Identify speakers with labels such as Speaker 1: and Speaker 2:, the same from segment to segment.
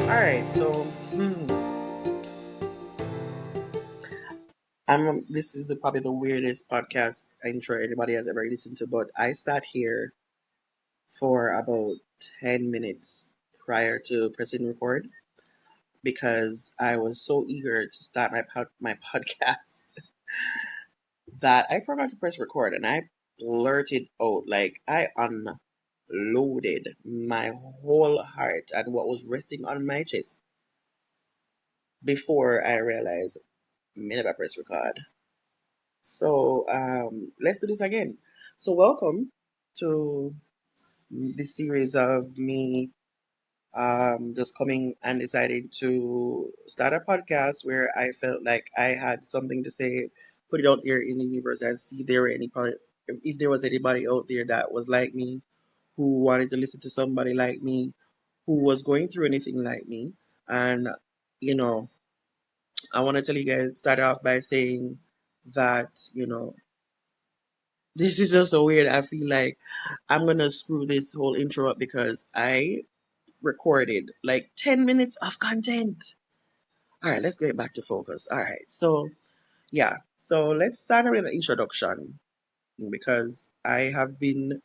Speaker 1: All right, so this is probably the weirdest podcast I'm sure anybody has ever listened to, but I sat here for about 10 minutes prior to pressing record because I was so eager to start my podcast that I forgot to press record and I blurted out like I unloaded my whole heart and what was resting on my chest before I realized I never press record. So let's do this again. So welcome to this series of me just coming and deciding to start a podcast where I felt like I had something to say, put it out there in the universe and see if there were if there was anybody out there that was like me, who wanted to listen to somebody like me, who was going through anything like me. And you know, I want to tell you guys, start off by saying that, this is just so weird. I feel like I'm gonna screw this whole intro up because I recorded like 10 minutes of content. All right, let's get back to focus. All right, so yeah, so let's start with an introduction because I have been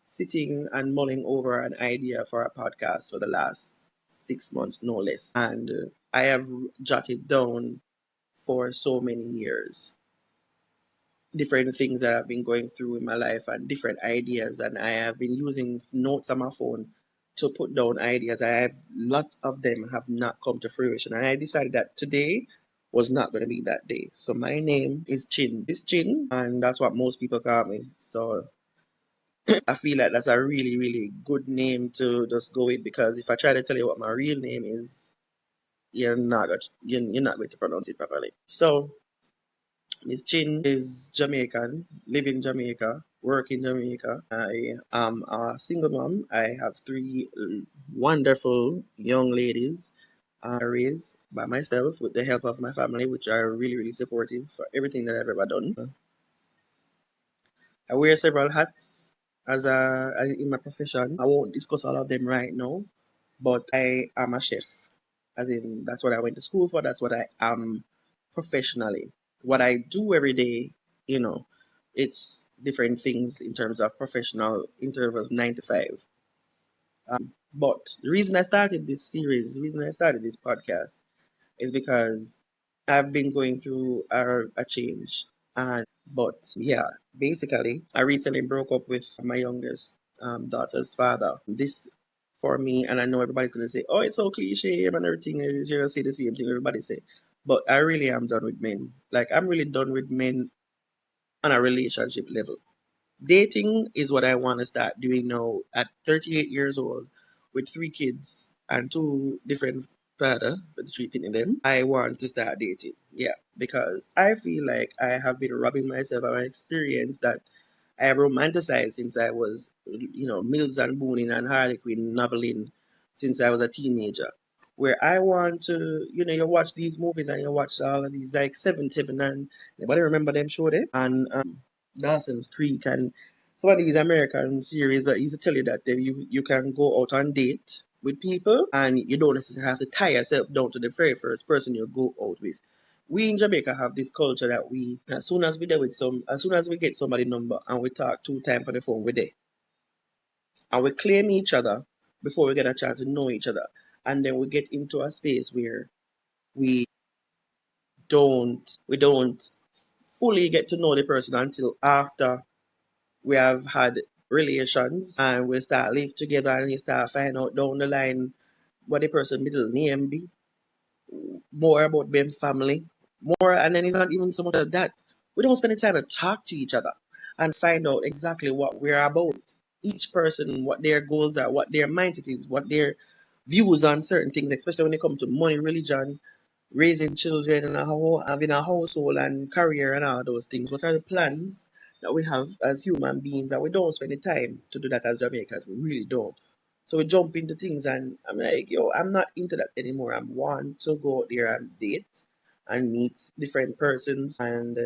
Speaker 1: sitting and mulling over an idea for a podcast for the last 6 months, no less, and I have jotted down for so many years different things that I've been going through in my life and different ideas, and I have been using notes on my phone to put down ideas. I have lots of them have not come to fruition, and I decided that today was not going to be that day. So my name is Chin, and that's what most people call me. So I feel like that's a really really good name to just go with because if I try to tell you what my real name is, you're not going to pronounce it properly. So Miss Chin is Jamaican, live in Jamaica, work in Jamaica. I am a single mom. I have three wonderful young ladies I raised by myself with the help of my family, which are really, really supportive for everything that I've ever done. I wear several hats in my profession. I won't discuss all of them right now, but I am a chef. As in, that's what I went to school for. That's what I am professionally. What I do every day, you know, it's different things in terms of professional, in terms of 9 to 5. But the reason I started this series, the reason I started this podcast is because I've been going through a change. But yeah, basically, I recently broke up with my youngest daughter's father. This for me, and I know everybody's gonna say, "Oh, it's so cliche and everything." You're gonna say the same thing everybody say, but I really am done with men. Like I'm really done with men on a relationship level. Dating is what I want to start doing now at 38 years old with three kids and two different father for the three in them. I want to start dating. Yeah, because I feel like I have been robbing myself of an experience that I have romanticized since I was, Mills and Boone and Harlequin noveling since I was a teenager. Where I want to, you watch these movies and you watch all of these like Seventh Heaven and anybody remember them show there? And Dawson's Creek and some of these American series that used to tell you that you can go out on date with people and you don't necessarily have to tie yourself down to the very first person you go out with. We in Jamaica have this culture that as soon as we get somebody number and we talk 2 times on the phone, we're there. And we claim each other before we get a chance to know each other. And then we get into a space where we we don't fully get to know the person until after we have had relations and we start live together and you start find out down the line what the person middle name be, more about them family, more and then it's not even so much of that. We don't spend the time to talk to each other and find out exactly what we're about. Each person, what their goals are, what their mindset is, what their views on certain things, especially when it comes to money, religion, raising children and having a household and career and all those things. What are the plans that we have as human beings that we don't spend the time to do that as Jamaicans? We really don't. So we jump into things and I'm like, yo, I'm not into that anymore. I want to go out there and date and meet different persons and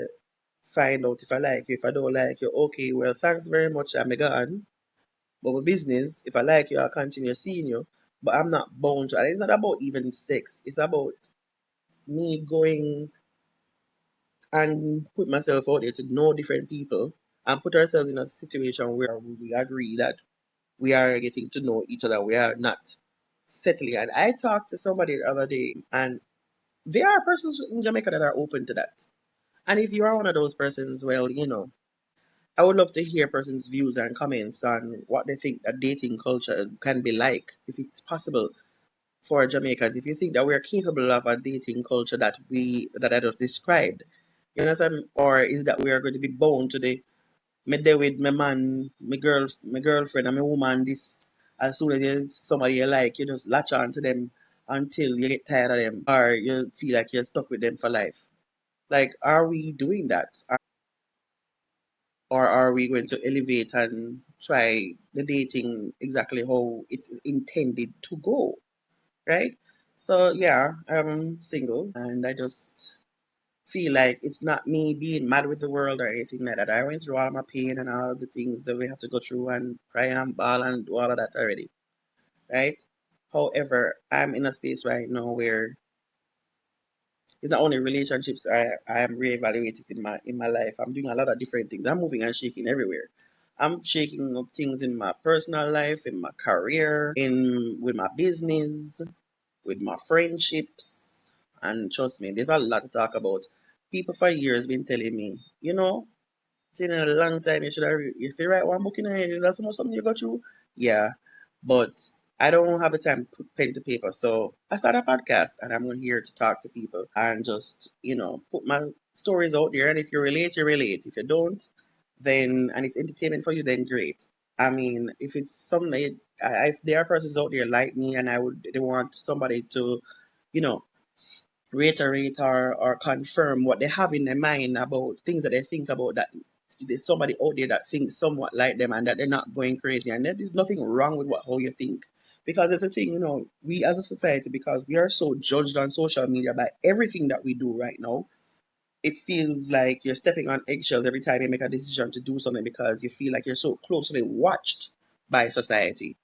Speaker 1: find out if I like you. If I don't like you, okay, well, thanks very much. I'm gone. But my business, if I like you, I'll continue seeing you. but I'm not bound to. And it's not about even sex. It's about me going and put myself out there to know different people and put ourselves in a situation where we agree that we are getting to know each other. We are not settling. And I talked to somebody the other day, and there are persons in Jamaica that are open to that. And if you are one of those persons, well, I would love to hear persons' views and comments on what they think a dating culture can be like, if it's possible for Jamaicans. If you think that we are capable of a dating culture that I just described, you understand, or is that we are going to be bound to the me there with my man, my girlfriend, and my woman. This as soon as there's somebody you like, you just latch on to them until you get tired of them, or you feel like you're stuck with them for life. Like, are we doing that? Or are we going to elevate and try the dating exactly how it's intended to go, right? So yeah, I'm single and I just feel like it's not me being mad with the world or anything like that. I went through all my pain and all the things that we have to go through and cry and bawl and do all of that already, right? However, I'm in a space right now where it's not only relationships I am reevaluating in my life. I'm doing a lot of different things. I'm moving and shaking everywhere. I'm shaking up things in my personal life, in my career, in with my business, with my friendships. And trust me, there's a lot to talk about. People for years been telling me, it's been a long time. You should have, if you write one book in a year, that's almost something you go through. Yeah, but I don't have the time to put pen to paper. So I started a podcast and I'm here to talk to people and just, put my stories out there. And if you relate, you relate. If you don't, then, and it's entertainment for you, then great. I mean, if it's something, if there are persons out there like me and they want somebody to, you know, reiterate or confirm what they have in their mind about things that they think about, that there's somebody out there that thinks somewhat like them and that they're not going crazy, and there's nothing wrong with how you think, because there's a thing, we as a society, because we are so judged on social media by everything that we do right now. It feels like you're stepping on eggshells every time you make a decision to do something, because you feel like you're so closely watched by society.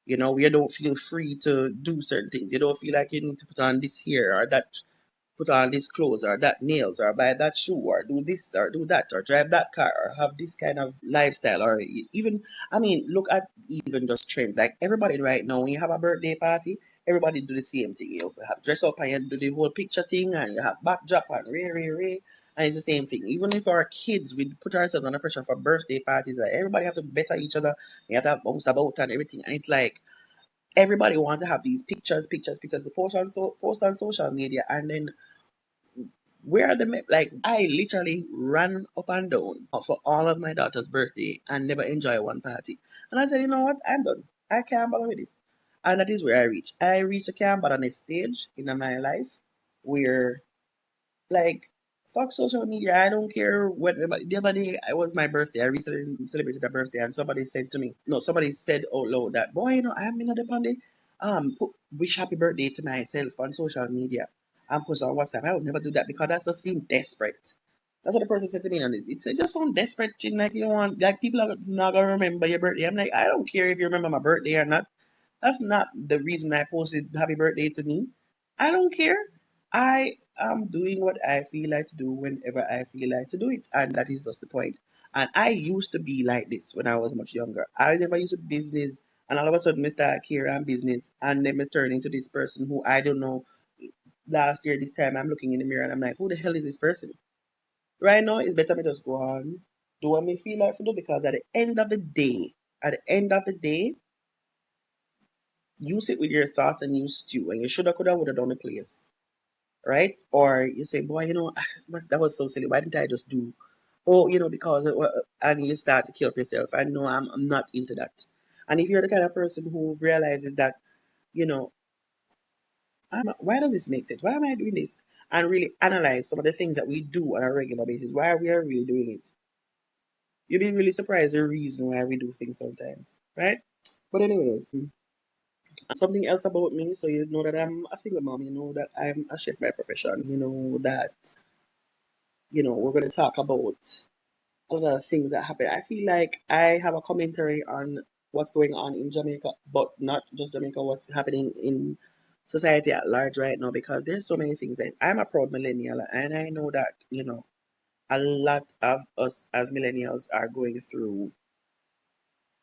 Speaker 1: You don't feel free to do certain things. You don't feel like you need to put on this here or that, put on these clothes or that nails or buy that shoe or do this or do that or drive that car or have this kind of lifestyle, or even, I mean, look at even just trends. Like everybody right now, when you have a birthday party, everybody do the same thing. You have dress up and you do the whole picture thing and you have backdrop and ray. And it's the same thing. Even if our kids, we put ourselves under pressure for birthday parties, like everybody have to better each other. You have to have bounce about and everything. And it's like everybody wants to have these pictures to post on social media, and then where are the like I literally ran up and down for all of my daughter's birthday and never enjoy one party. And I said, you know what? I'm done. I can't bother with this. And that is where I reached. I reached a camp on a stage in my life where, like, fuck social media. I don't care what. The other day, it was my birthday. I recently celebrated a birthday, and somebody said to me, no, somebody said out loud that, boy, I'm in the Monday. Wish happy birthday to myself on social media and post on WhatsApp. I would never do that because that just seems desperate. That's what the person said to me, and it just sounds desperate. Thing, like you want, like people are not gonna remember your birthday. I'm like, I don't care if you remember my birthday or not. That's not the reason I posted happy birthday to me. I don't care. I am doing what I feel like to do whenever I feel like to do it. And that is just the point. And I used to be like this when I was much younger. I never used to business, and all of a sudden I start care and business, and then I turn into this person who I don't know. Last year this time I'm looking in the mirror and I'm like, who the hell is this person? Right now it's better me just go on, do what me feel like to do, because at the end of the day, you sit with your thoughts and you stew, and you shoulda, coulda, woulda done the place, right? Or you say, boy, that was so silly. Why didn't I just do? Oh, because and you start to kill yourself. I know I'm not into that. And if you're the kind of person who realizes that, you know, why does this make sense? Why am I doing this? And really analyze some of the things that we do on a regular basis, why we are really doing it. You'll be really surprised the reason why we do things sometimes, right? But anyways, something else about me, so you know that I'm a single mom, you know that I'm a chef by profession, you know that, we're going to talk about other things that happen. I feel like I have a commentary on what's going on in Jamaica, but not just Jamaica, what's happening in society at large right now, because there's so many things. And I'm a proud millennial, and I know that, a lot of us as millennials are going through,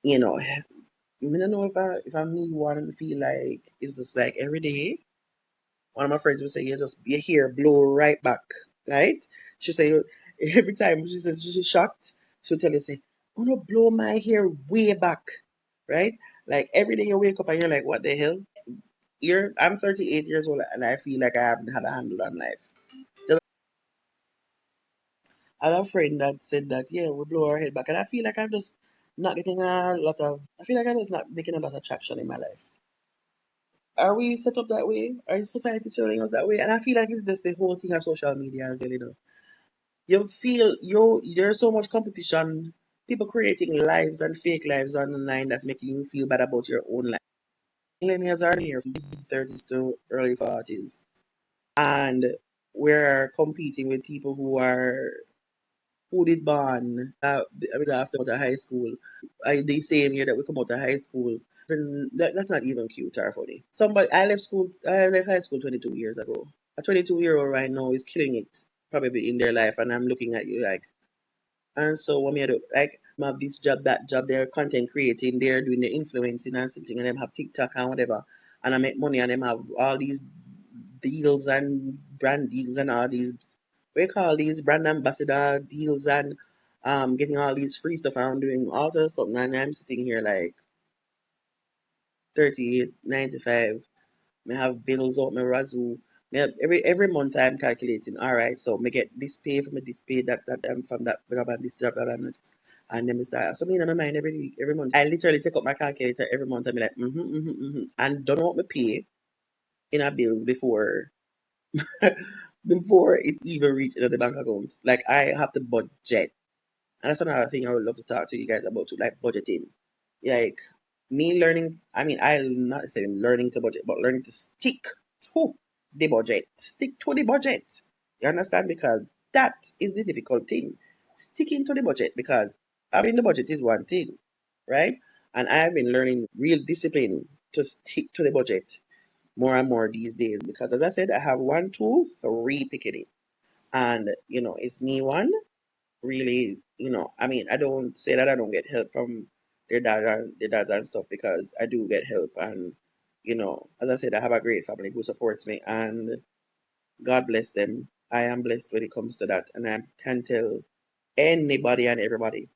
Speaker 1: I don't know if I'm me one to feel like it's just like every day. One of my friends would say, you just your hair blow right back, right? She say every time she says she's shocked, she'll tell you, say, I'm gonna blow my hair way back, right? Like every day you wake up and you're like, what the hell? I'm 38 years old and I feel like I haven't had a handle on life. I had a friend that said that, yeah, we blow our head back, and I feel like I'm just not getting a lot of, I feel like I'm just not making a lot of traction in my life. Are we set up that way? Are society telling us that way? And I feel like it's just the whole thing of social media as well, You feel there's so much competition, people creating lives and fake lives online that's making you feel bad about your own life. Millennials are here from mid-30s to early 40s, and we're competing with people who did born after out of high school. The same year that we come out of high school. And that's not even cute or funny. I left high school 22 years ago. A 22-year-old right now is killing it probably in their life, and I'm looking at you like, and so what me I do? Like, have this job, that job, they're content creating, they're doing the influencing and something, and them have TikTok and whatever. And I make money and them have all these deals and brand deals and all these, we call these brand ambassador deals, and getting all these free stuff and I'm doing all sorts of stuff. And I'm sitting here like 38, 95. Me have bills out my razoo. Me have, every month I'm calculating. All right, so me get this pay from this pay that from that blah blah this blah blah blah. And then me start. So me in my mind every week, every month. I literally take up my calculator every month and be like, and don't know what me pay in our bills before before it even reach into the bank account. Like I have to budget. And that's another thing I would love to talk to you guys about too, like budgeting. Like me learning, I mean, I'm not saying learning to budget, but learning to stick to the budget. Stick to the budget. You understand? Because that is the difficult thing. Sticking to the budget, because having the budget is one thing, right? And I've been learning real discipline to stick to the budget more and more these days, because as I said, I have one, two, three picking it. And it's me one really, I mean, I don't say that I don't get help from their dads and stuff, because I do get help. And, as I said, I have a great family who supports me, and God bless them. I am blessed when it comes to that. And I can tell anybody and everybody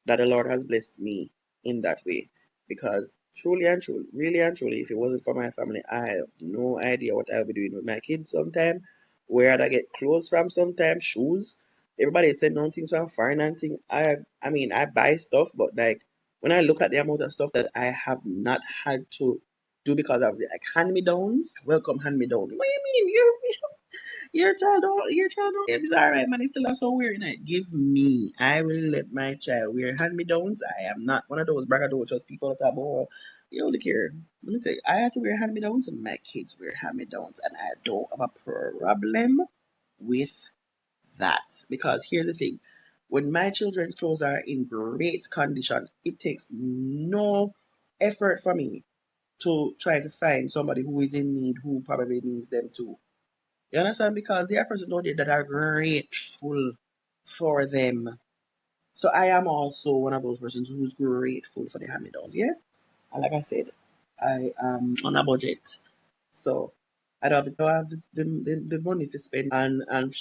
Speaker 1: that the Lord has blessed me in that way. Because truly and truly, really and truly, if it wasn't for my family, I have no idea what I'll be doing with my kids sometime. Where I get clothes from sometime, shoes. Everybody said no things from foreign and thing. I mean I buy stuff, but like when I look at the amount of stuff that I have not had to do because of like hand me downs, welcome hand me down. What do you mean? Your child don't it's alright, man. It's still have some wearing it. Give me. I will let my child wear hand me downs. I am not one of those braggadocious people that are about, look here. Let me tell you, I had to wear hand me downs, and my kids wear hand me downs, and I don't have a problem with that. Because here's the thing, when my children's clothes are in great condition, it takes no effort for me to try to find somebody who is in need, who probably needs them too. You understand? Because there are persons out there that are grateful for them. So I am also one of those persons who's grateful for the hand-me-downs, yeah? And like I said, I am on a budget. So don't have the money to spend and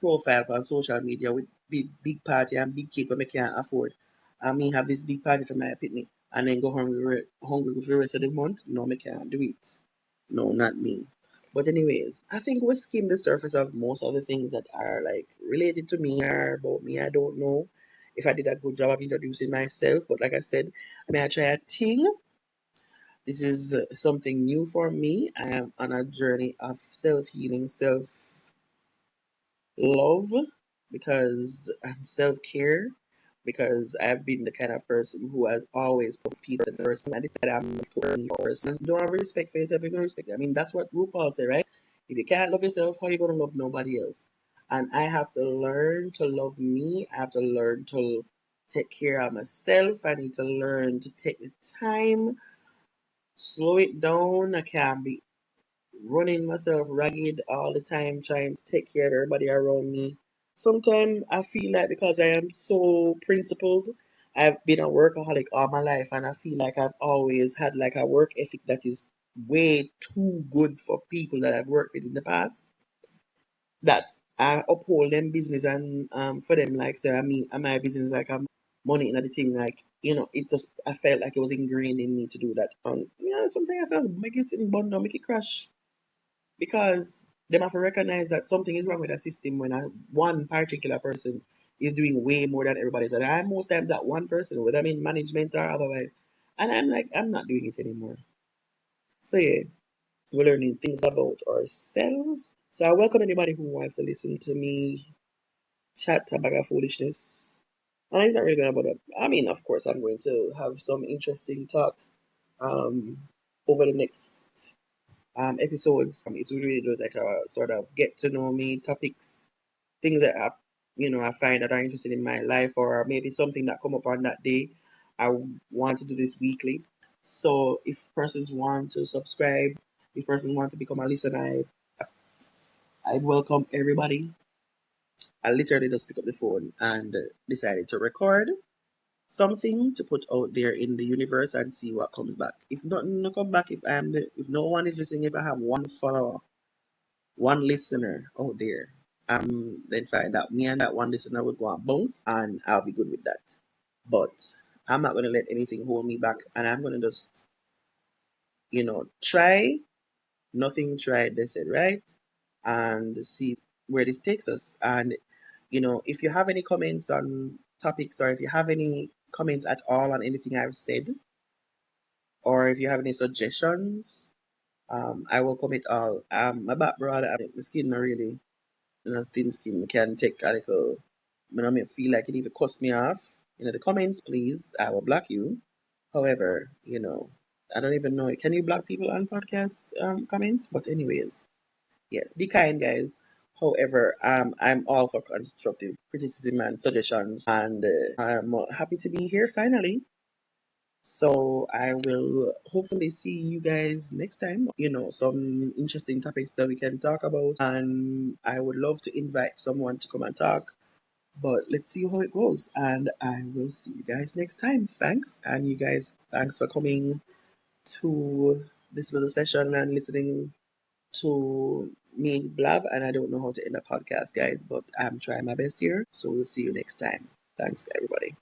Speaker 1: profile on social media with big party and big cake when I can't afford. I mean have this big party for my picnic and then go hungry for the rest of the month. No, I can't do it. No, not me. But anyways, I think we skimmed the surface of most of the things that are like related to me or about me. I don't know if I did a good job of introducing myself, but like I said, may I try a thing? This is something new for me. I am on a journey of self healing, self love, because and self care, because I've been the kind of person who has always put people first, and decided I'm putting me first. And don't have respect for yourself, you're gonna respect it. I mean, that's what RuPaul said, right? If you can't love yourself, how you gonna love nobody else? And I have to learn to love me. I have to learn to take care of myself. I need to learn to take the time, slow it down. I can't be running myself ragged all the time, trying to take care of everybody around me. Sometimes I feel like because I am so principled, I've been a workaholic all my life, and I feel like I've always had like a work ethic that is way too good for people that I've worked with in the past. That I uphold them business and for them like say I mean my business like I'm money in the thing like it just I felt like it was ingrained in me to do that. And something I felt make it in bond make it crash because them have to recognize that something is wrong with the system when one particular person is doing way more than everybody else. And I'm most times that one person, whether I'm in management or otherwise. And I'm like, I'm not doing it anymore. So yeah, we're learning things about ourselves. So I welcome anybody who wants to listen to me chat about of foolishness. And I'm not really gonna bother. I mean, of course, I'm going to have some interesting talks um, over the next episodes. It's really like a sort of get to know me topics, things that I find that are interesting in my life, or maybe something that come up on that day. I want to do this weekly. So if persons want to subscribe, if persons want to become a listener, I welcome everybody. I literally just pick up the phone and decided to record something to put out there in the universe and see what comes back. If nothing no come back, if no one is listening, if I have one follower, one listener out there, then find out me and that one listener will go and bounce and I'll be good with that. But I'm not gonna let anything hold me back and I'm gonna just, try, nothing tried, they said, right? And see where this takes us. And if you have any comments on topics or if you have any comments at all on anything I've said, or if you have any suggestions, I welcome it all. My back brother, my skin not really thin skin. I can take a little, feel like it even cuss me off. The comments, please. I will block you. However, I don't even know. Can you block people on podcast comments? But anyways, yes, be kind, guys. However, I'm all for constructive criticism and suggestions, and I'm happy to be here finally. So I will hopefully see you guys next time. Some interesting topics that we can talk about, and I would love to invite someone to come and talk. But let's see how it goes, and I will see you guys next time. Thanks, and you guys, thanks for coming to this little session and listening to me blab. And I don't know how to end a podcast, guys, but I'm trying my best here. So we'll see you next time. Thanks, everybody.